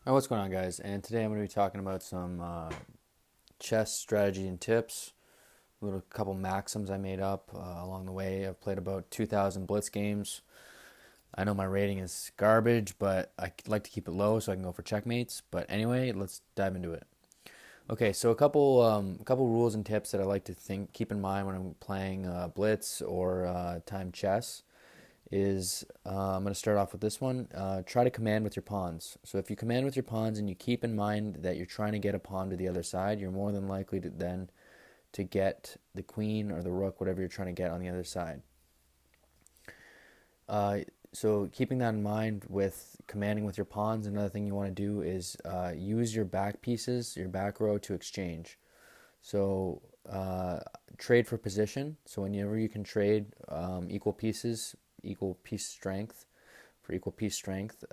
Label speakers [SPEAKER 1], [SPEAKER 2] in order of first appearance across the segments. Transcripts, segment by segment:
[SPEAKER 1] Alright, what's going on, guys? And today I'm going to be talking about some chess strategy and tips, a little couple maxims I made up along the way. I've played about 2,000 blitz games. I know my rating is garbage, but I like to keep it low so I can go for checkmates. But anyway, let's dive into it. Okay, so a couple rules and tips that I like to keep in mind when I'm playing blitz or time chess is I'm going to start off with this one. Try to command with your pawns. So if you command with your pawns and you keep in mind that you're trying to get a pawn to the other side, you're more than likely to then to get the queen or the rook, whatever you're trying to get on the other side. Uh, so keeping that in mind with commanding with your pawns, another thing you want to do is use your back pieces, your back row to exchange. So trade for position. So whenever you can trade equal pieces, equal piece strength for equal piece strength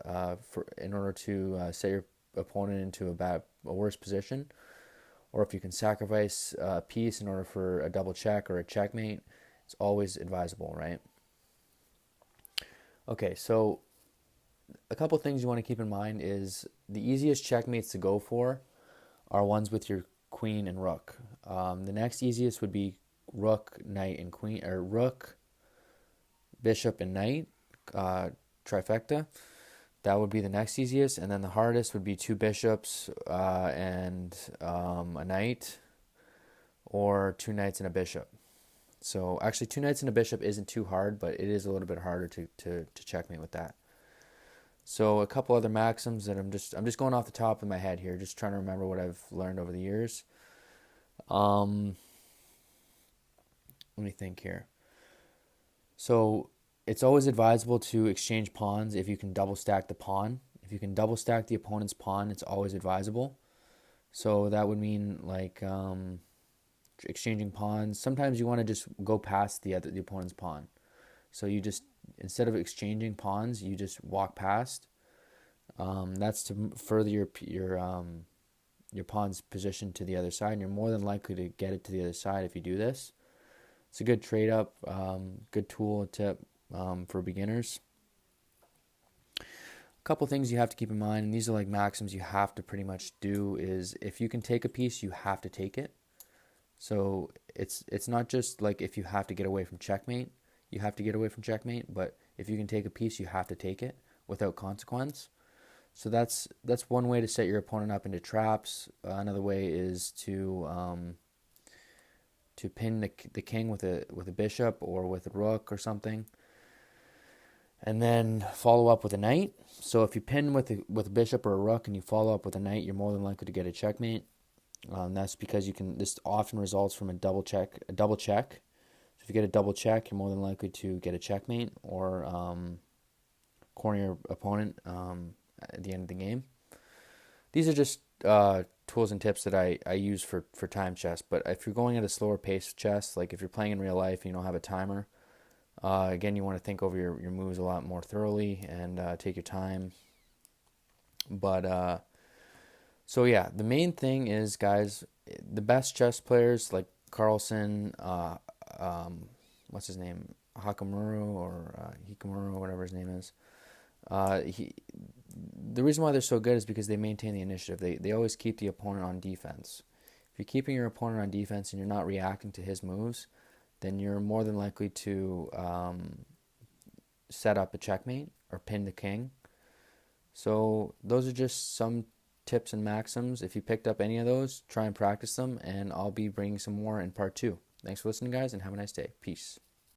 [SPEAKER 1] for in order to set your opponent into a worse position, or if you can sacrifice a piece in order for a double check or a checkmate, it's always advisable, right? Okay, so a couple things you want to keep in mind is the easiest checkmates to go for are ones with your queen and rook. The next easiest would be rook, knight, and queen, or rook, bishop, and knight, trifecta. That would be the next easiest, and then the hardest would be two bishops and a knight, or two knights and a bishop. So actually, two knights and a bishop isn't too hard, but it is a little bit harder to checkmate with that. So a couple other maxims that I'm just going off the top of my head here, just trying to remember what I've learned over the years. Um, Let me think here. So it's always advisable to exchange pawns if you can double stack the pawn. If you can double stack the opponent's pawn, it's always advisable. So that would mean like exchanging pawns. Sometimes you want to just go past the opponent's pawn. So you just, instead of exchanging pawns, you just walk past. That's to further your pawn's position to the other side, and you're more than likely to get it to the other side if you do this. It's a good trade up, good tool tip for beginners. A couple things you have to keep in mind, and these are like maxims you have to pretty much do, is if you can take a piece, you have to take it. So it's not just like if you have to get away from checkmate, you have to get away from checkmate, but if you can take a piece, you have to take it without consequence. So that's one way to set your opponent up into traps. Another way is to pin the king with a bishop or with a rook or something, and then follow up with a knight. So if you pin with a bishop or a rook and you follow up with a knight, you're more than likely to get a checkmate. That's because you can. This often results from a double check. So if you get a double check, you're more than likely to get a checkmate or corner your opponent at the end of the game. These are just tools and tips that I use for time chess. But if you're going at a slower pace chess, like if you're playing in real life and you don't have a timer, again, you want to think over your moves a lot more thoroughly and take your time. But so yeah, the main thing is, guys, the best chess players like Carlsen, what's his name, Hakamura or Hikamura, whatever his name is. The reason why they're so good is because they maintain the initiative. They always keep the opponent on defense. If you're keeping your opponent on defense and you're not reacting to his moves, then you're more than likely to set up a checkmate or pin the king. So those are just some tips and maxims. If you picked up any of those, try and practice them, and I'll be bringing some more in part 2. Thanks for listening, guys, and have a nice day. Peace.